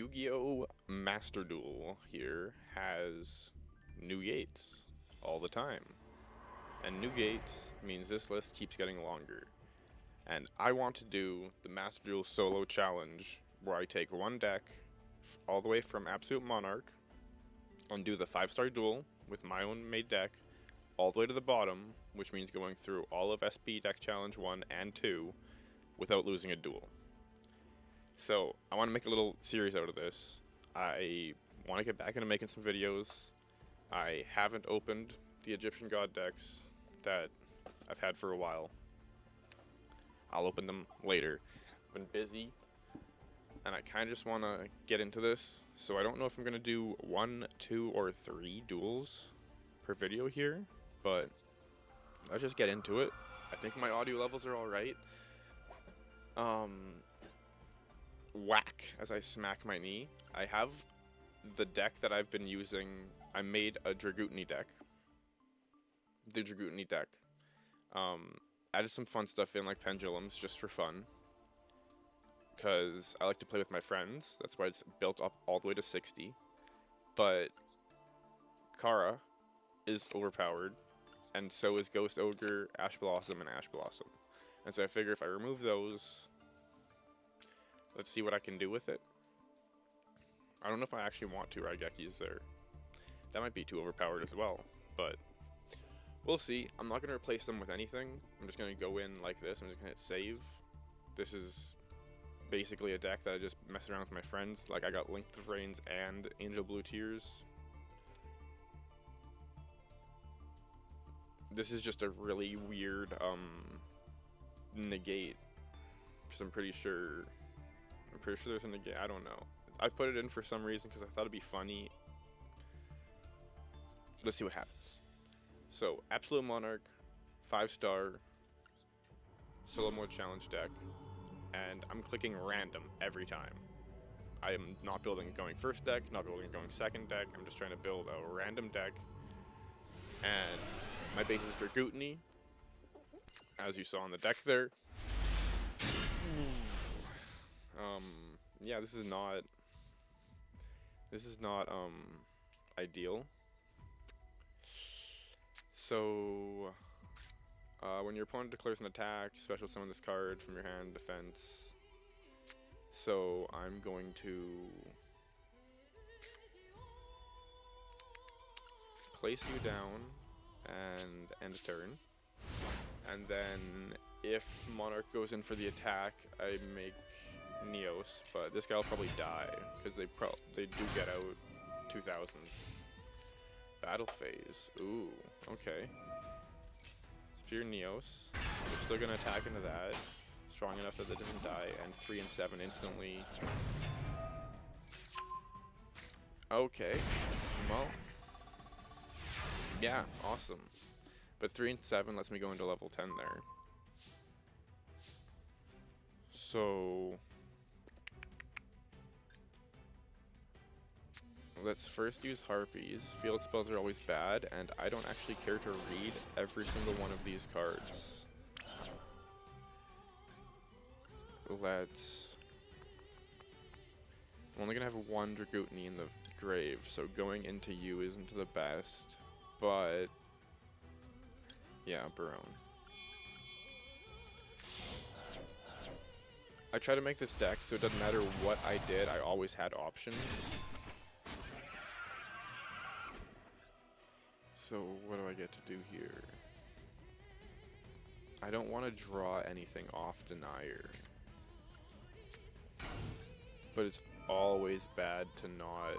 YuGiOh Master Duel here has new gates all the time. And new gates means this list keeps getting longer. And I want to do the Master Duel solo challenge where I take one deck all the way from Absolute Monarch and do the 5-star duel with my own made deck all the way to the bottom, which means going through all of SP Deck Challenge 1 and 2 without losing a duel. So I want to make a little series out of this. I want to get back into making some videos. I haven't opened the Egyptian God decks that I've had for a while. I'll open them later. I've been busy, and I kind of just want to get into this. So I don't know if I'm going to do 1, 2, or 3 duels per video here, but let's just get into it. I think my audio levels are alright. Whack as I smack my knee. I have the deck that I've been using. I made a Dragoutni deck. The Dragoutni deck. Added some fun stuff in, like pendulums, just for fun. Because I like to play with my friends. That's why it's built up all the way to 60. But Kara is overpowered. And so is Ghost Ogre, Ash Blossom, and Ash Blossom. And so I figure if I remove those, let's see what I can do with it. I don't know if I actually want to Raigeki's there. That might be too overpowered as well, but we'll see. I'm not going to replace them with anything. I'm just going to go in like this. I'm just going to hit save. This is basically a deck that I just mess around with my friends. Like, I got Length of Reigns and Angel Blue Tears. This is just a really weird negate, because I'm pretty sure there's a negate. I don't know. I put it in for some reason because I thought it'd be funny. Let's see what happens. So, Absolute Monarch, 5-star, solo mode challenge deck, and I'm clicking random every time. I am not building going first deck, not building going second deck. I'm just trying to build a random deck, and my base is Dragoutni, as you saw on the deck there. Yeah, this is not ideal. So when your opponent declares an attack, special summon this card from your hand, defense. So I'm going to place you down and end turn. And then if Monarch goes in for the attack, I make Neos, but this guy will probably die because they do get out 2000s. Battle phase. Ooh, okay. Spear Neos. We're still gonna attack into that. Strong enough that it doesn't die, and 3 and 7 instantly. Okay. Well. Yeah, awesome. But 3 and 7 lets me go into level 10 there. So let's first use Harpies. Field spells are always bad, and I don't actually care to read every single one of these cards. I'm only gonna have one Dragoutni in the grave, so going into you isn't the best, but yeah, Barone. I try to make this deck so it doesn't matter what I did, I always had options. So what do I get to do here? I don't want to draw anything off Denier. But it's always bad to not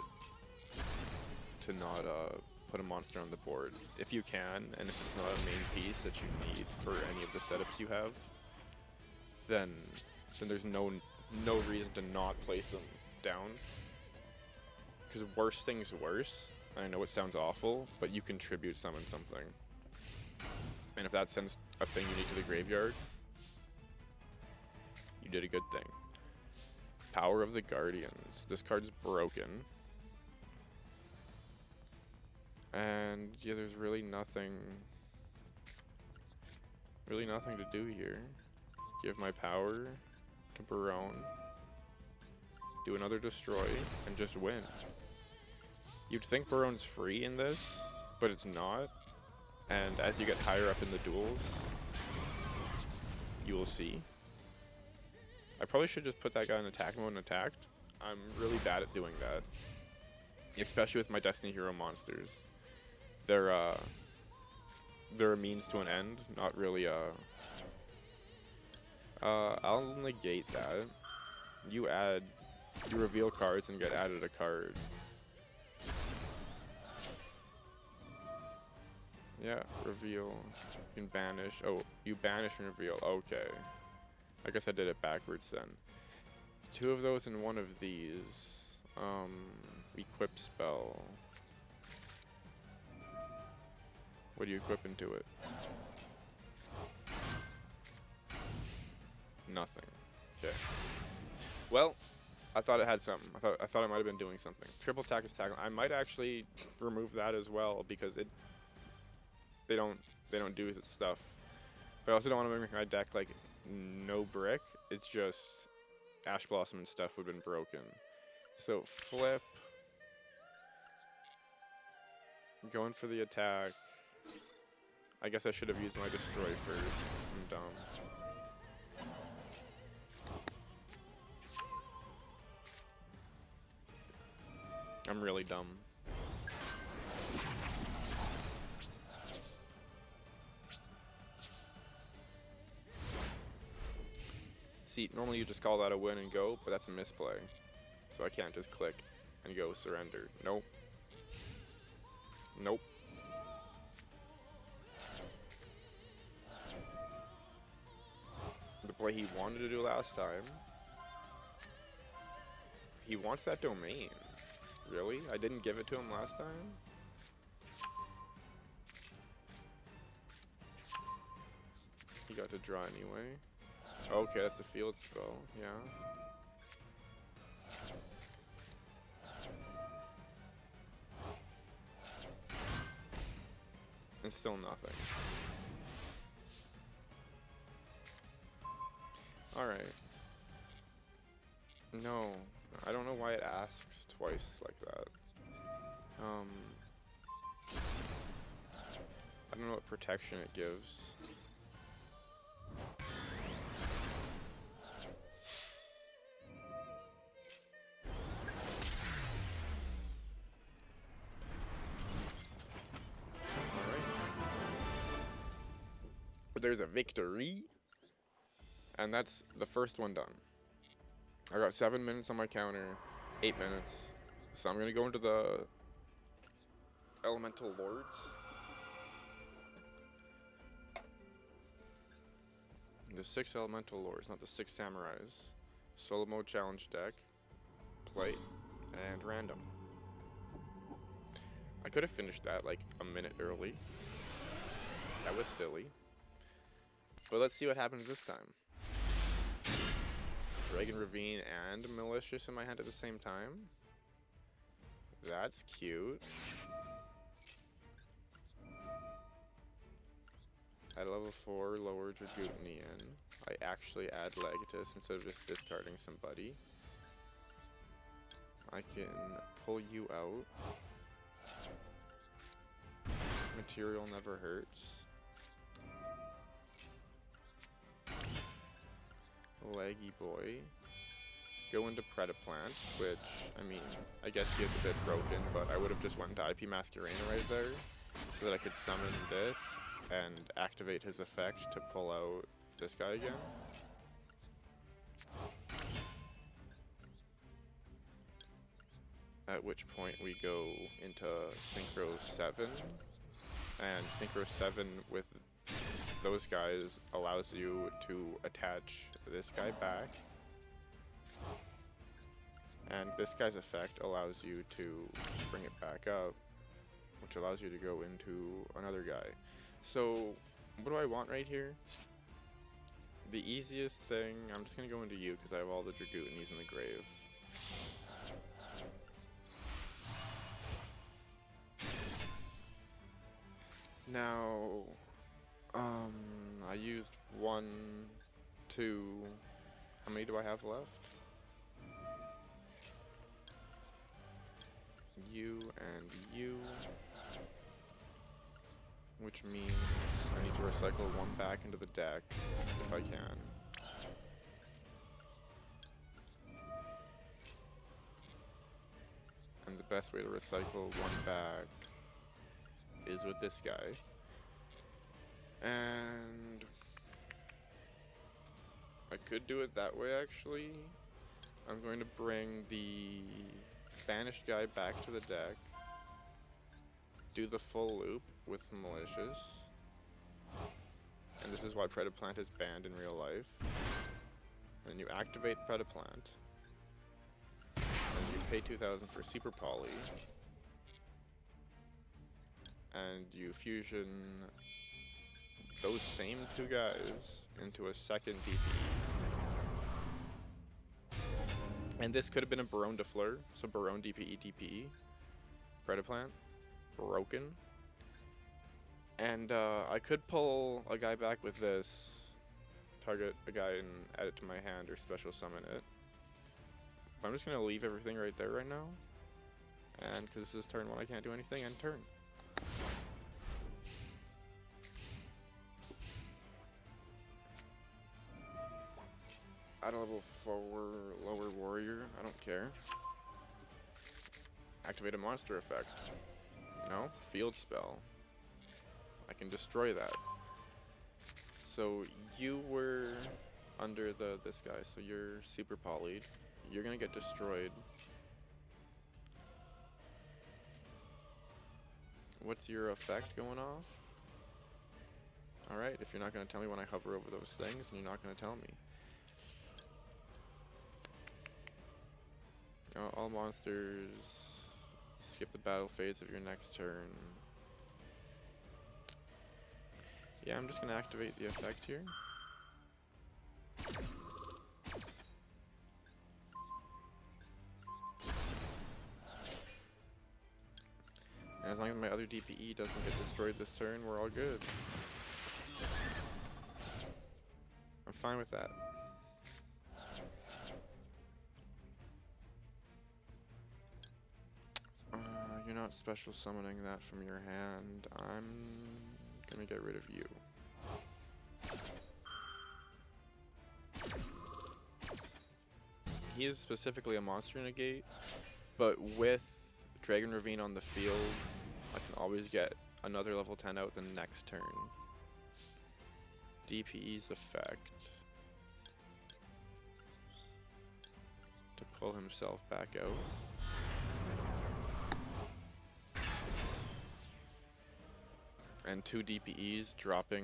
put a monster on the board. If you can, and if it's not a main piece that you need for any of the setups you have, then there's no reason to not place them down. Because worse things worse. I know it sounds awful, but you contribute summon something. And if that sends a thing you need to the graveyard, you did a good thing. Power of the Guardians. This card's broken. And yeah, there's really nothing to do here. Give my power to Barone. do another destroy, and just win. You'd think Barone's free in this, but it's not. And as you get higher up in the duels, you will see. I probably should just put that guy in attack mode and attacked. I'm really bad at doing that, especially with my Destiny Hero monsters. They're a means to an end, not really a... I'll negate that. You reveal cards and get added a card. Yeah, reveal. You can banish. Oh, you banish and reveal. Okay. I guess I did it backwards then. 2 of those and 1 of these. Equip spell. What do you equip into it? Nothing. Okay. Well, I thought it had something. I thought it might have been doing something. Triple attack is tackle. I might actually remove that as well because they don't do stuff. But I also don't want to make my deck like no brick. It's just Ash Blossom and stuff would have been broken. So flip. Going for the attack. I guess I should have used my destroy first. I'm dumb. I'm really dumb. See, normally you just call that a win and go, but that's a misplay. So I can't just click and go surrender. Nope. Nope. The play he wanted to do last time. He wants that domain. Really? I didn't give it to him last time? He got to draw anyway. Okay, that's a field spell, yeah. And still nothing. Alright. No, I don't know why it asks twice like that. I don't know what protection it gives. There's a victory, and that's the first one done. I got 7 minutes on my counter, 8 minutes, so I'm gonna go into the Elemental Lords. The 6 Elemental Lords, not the 6 Samurais. Solo mode challenge deck, play, and random. I could have finished that like a minute early. That was silly. But let's see what happens this time. Dragon Ravine and Malicious in my hand at the same time. That's cute. At level 4, lower Dragutnian. I actually add Legatus instead of just discarding somebody. I can pull you out. Material never hurts. Leggy boy. Go into Predaplant, which, I mean, I guess he is a bit broken, but I would have just went into IP Masquerade right there, so that I could summon this and activate his effect to pull out this guy again. At which point we go into Synchro 7, and Synchro 7 with those guys allows you to attach this guy back, and this guy's effect allows you to bring it back up, which allows you to go into another guy. So what do I want right here? The easiest thing, I'm just gonna go into you because I have all the Dragutnis in the grave. Now, I used 1, 2, how many do I have left? you, and you. Which means I need to recycle one back into the deck if I can. And the best way to recycle one back is with this guy. And I could do it that way actually. I'm going to bring the banished guy back to the deck. Do the full loop with the malicious. And this is why Predaplant is banned in real life. Then you activate Predaplant. And you pay 2,000 for Super Poly. And you fusion those same two guys into a second DPE. And this could have been a Baronne de Fleur, so Baronne DPE DPE. Predaplant. Broken. And I could pull a guy back with this, target a guy and add it to my hand or special summon it. But I'm just going to leave everything right there right now. And because this is turn 1, I can't do anything, end turn. Add a level 4 lower warrior, I don't care. Activate a monster effect. No, field spell. I can destroy that. So you were under this guy, so you're super polyed. You're gonna get destroyed. What's your effect going off? Alright, if you're not gonna tell me when I hover over those things, then you're not gonna tell me. All monsters skip the battle phase of your next turn. Yeah, I'm just gonna activate the effect here. And as long as my other DPE doesn't get destroyed this turn, we're all good. I'm fine with that. You're not special summoning that from your hand. I'm gonna get rid of you. He is specifically a monster negate, but with Dragon Ravine on the field, I can always get another level 10 out the next turn. DPE's effect. To pull himself back out. And 2 DPEs dropping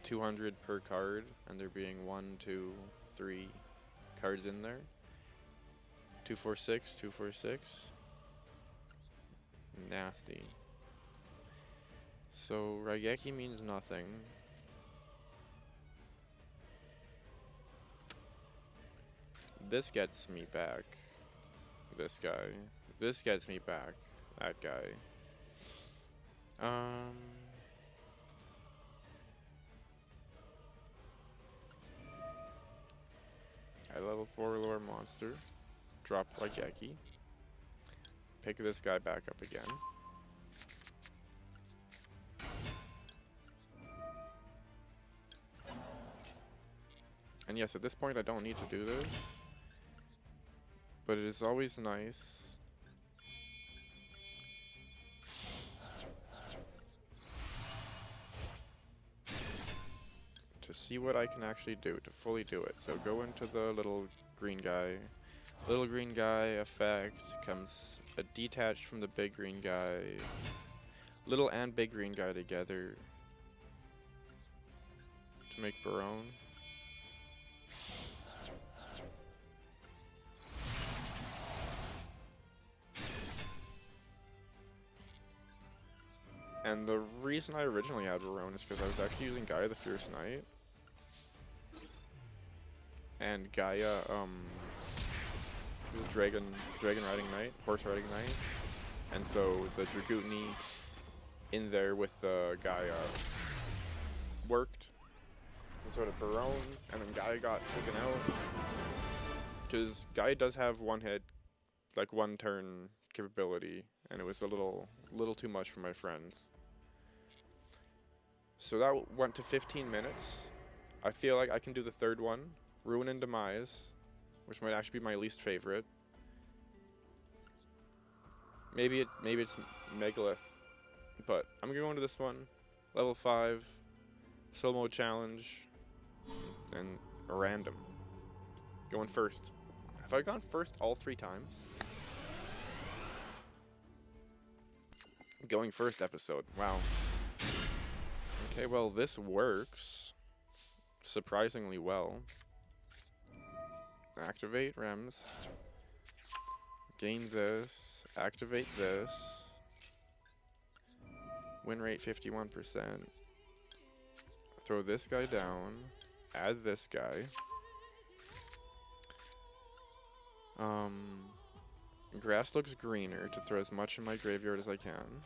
200 per card, and there being 1, 2, 3 cards in there. 246, 246. Nasty. So Raigeki means nothing. This gets me back. This guy. This gets me back. That guy. I level 4 lower monster. Drop Raigeki. Pick this guy back up again. And yes, at this point I don't need to do this. But it is always nice to see what I can actually do, to fully do it. So go into the little green guy. Little green guy effect comes detached from the big green guy. Little and big green guy together to make Baronne. And the reason I originally had Baronne is because I was actually using Gaia the Fierce Knight. And Gaia, was Dragon Riding Knight, Horse Riding Knight. And so the Dragootni in there with the Gaia worked. And so did Baronne, and then Gaia got taken out. Because Gaia does have one hit, like one turn capability, and it was a little too much for my friends. So that went to 15 minutes. I feel like I can do the third one, Ruin and Demise, which might actually be my least favorite. Maybe it's Megalith, but I'm gonna go into this one, level 5, solo mode challenge, and random. Going first. Have I gone first all 3 times? Going first episode. Wow. Okay, well, this works surprisingly well. Activate Rems. Gain this. Activate this. Win rate 51%. Throw this guy down. Add this guy. Grass looks greener to throw as much in my graveyard as I can.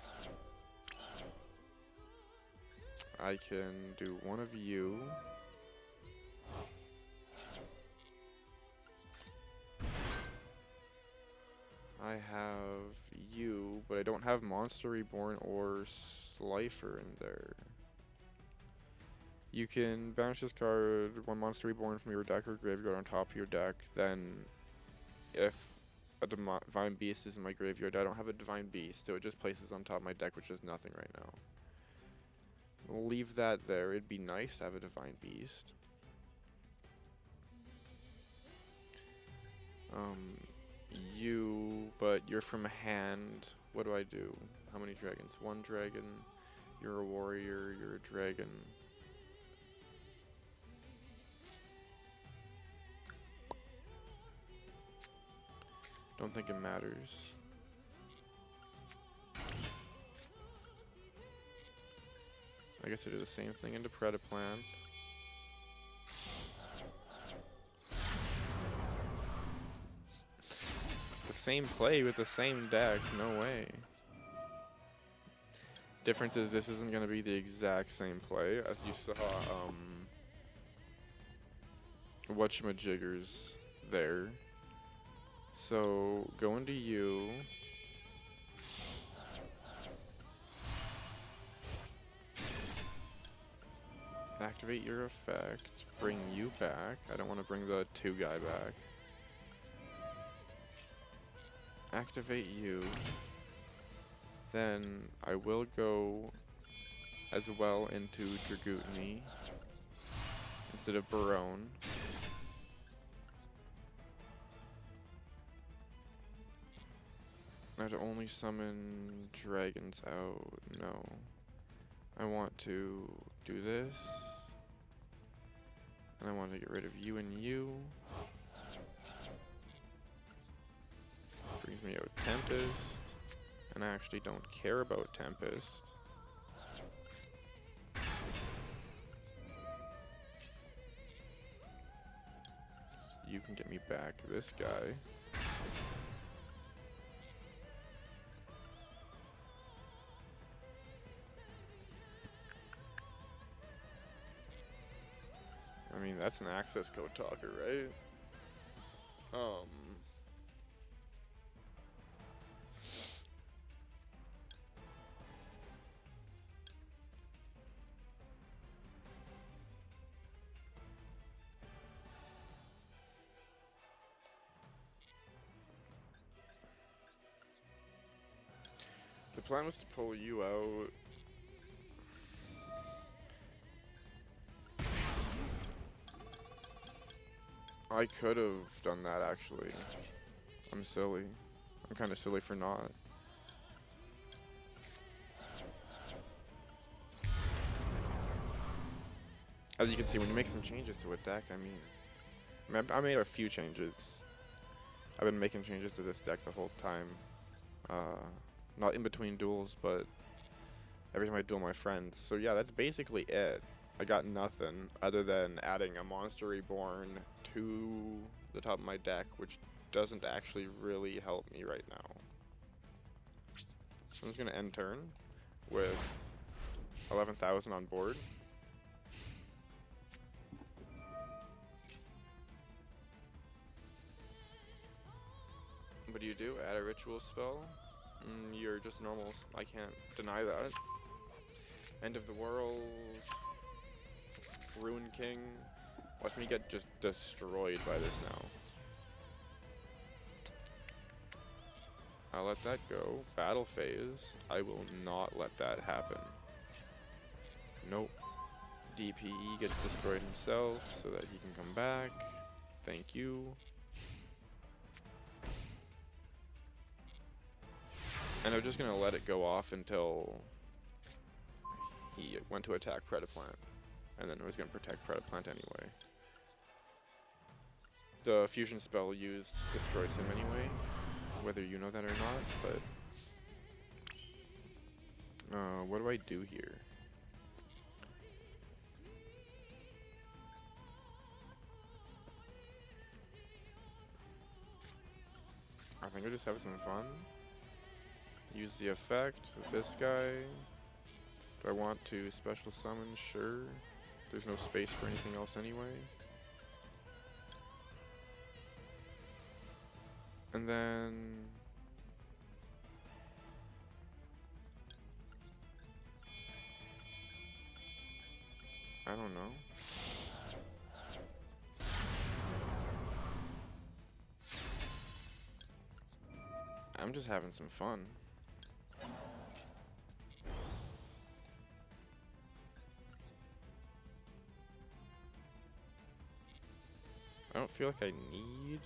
I can do one of you. I have you, but I don't have Monster Reborn or Slifer in there. You can banish this card, 1 Monster Reborn from your deck or graveyard on top of your deck. Then, if a Divine Beast is in my graveyard, I don't have a Divine Beast, so it just places on top of my deck, which is nothing right now. We'll leave that there. It'd be nice to have a Divine Beast. But you're from hand. What do I do? How many dragons? 1 dragon. You're a warrior. You're a dragon. Don't think it matters. I guess I do the same thing into Predaplant. The same play with the same deck, no way. Difference is this isn't going to be the exact same play as you saw whatchamajiggers there. So go into you. Activate your effect. Bring you back. I don't want to bring the 2 guy back. Activate you. Then I will go as well into Dragootany instead of Barone. I have to only summon dragons out. No. I want to do this. And I want to get rid of you and you. Brings me out Tempest. And I actually don't care about Tempest. You can get me back this guy. I mean, that's an access code talker, right? The plan was to pull you out. I could have done that, actually. I'm silly. I'm kind of silly for not. As you can see, when you make some changes to a deck, I made a few changes. I've been making changes to this deck the whole time. Not in between duels, but every time I duel my friends. So yeah, that's basically it. I got nothing other than adding a Monster Reborn to the top of my deck, which doesn't actually really help me right now. So I'm just going to end turn with 11,000 on board. What do? Add a ritual spell. You're just normal. I can't deny that. End of the world. Ruin King. Watch me get just destroyed by this now. I'll let that go. Battle phase. I will not let that happen. Nope. DPE gets destroyed himself so that he can come back. Thank you. And I'm just gonna let it go off until he went to attack Predaplant. And then I was gonna protect Predaplant anyway. The fusion spell used destroys him anyway, whether you know that or not, but what do I do here? I think I just have some fun. Use the effect with this guy. Do I want to special summon? Sure. There's no space for anything else anyway. And then I don't know. I'm just having some fun. I don't feel like I need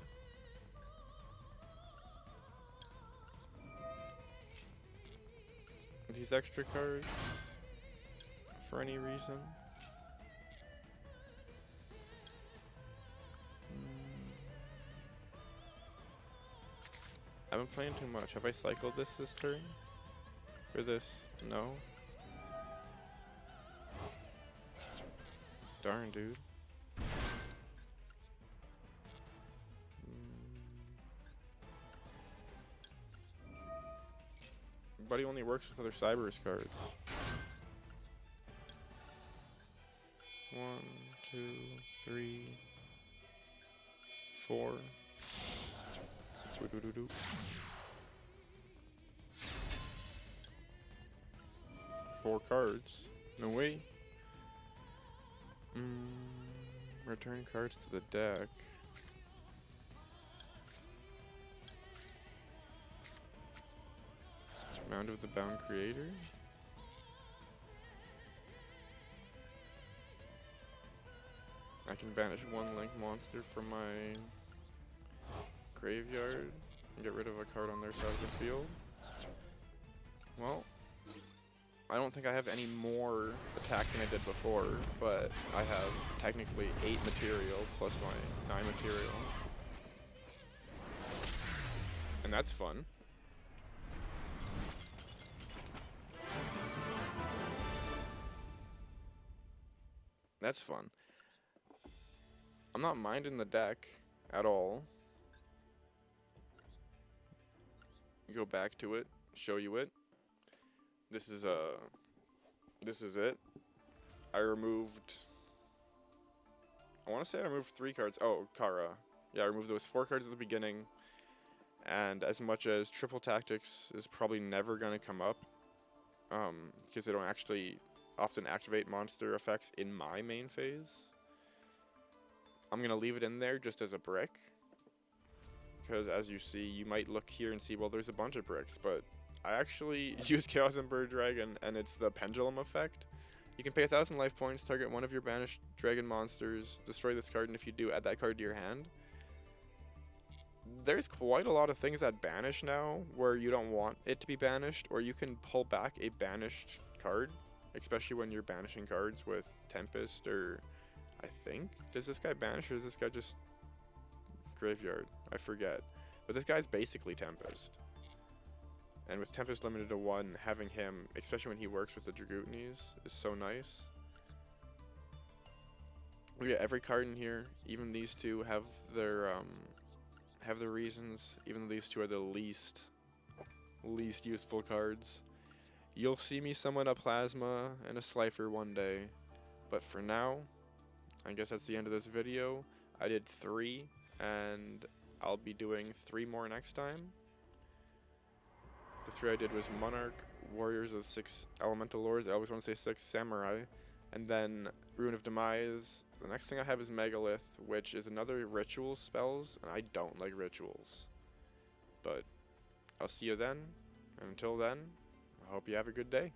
these extra cards for any reason. I've been playing too much. Have I cycled this turn? Or this? No? Darn, dude. Buddy only works with other Cyberus cards. 1, 2, 3, 4. Doo-doo-doo-doo. 4 cards. No way. Return cards to the deck. Mound of the Bound Creator. I can banish 1 Link monster from my graveyard and get rid of a card on their side of the field. Well, I don't think I have any more attack than I did before, but I have technically 8 material plus my 9 material. And that's fun. That's fun. I'm not minding the deck at all. Go back to it, show you it. This is it. I want to say I removed 3 cards. Oh, Kara. Yeah, I removed those 4 cards at the beginning. And as much as Triple Tactics is probably never going to come up, because they don't actually often activate monster effects in my main phase, I'm going to leave it in there just as a brick. Because as you see, you might look here and see, well, there's a bunch of bricks, but I actually use Chaos Emperor Dragon, and it's the pendulum effect. You can pay 1,000 life points, target one of your banished dragon monsters, destroy this card, and if you do, add that card to your hand. There's quite a lot of things that banish now where you don't want it to be banished, or you can pull back a banished card, especially when you're banishing cards with Tempest, or I think, does this guy banish, or is this guy just graveyard? I forget. But this guy's basically Tempest. And with Tempest limited to 1, having him, especially when he works with the Dragootnies, is so nice. We get every card in here, even these two have their reasons, even though these two are the least useful cards. You'll see me summon a Plasma and a Slifer one day, but for now, I guess that's the end of this video. I did 3, and I'll be doing 3 more next time. The 3 I did was Monarch, Warriors of 6 Elemental Lords. I always want to say 6 Samurai. And then Rune of Demise. The next thing I have is Megalith, which is another ritual spells, and I don't like rituals. But I'll see you then, and until then, I hope you have a good day.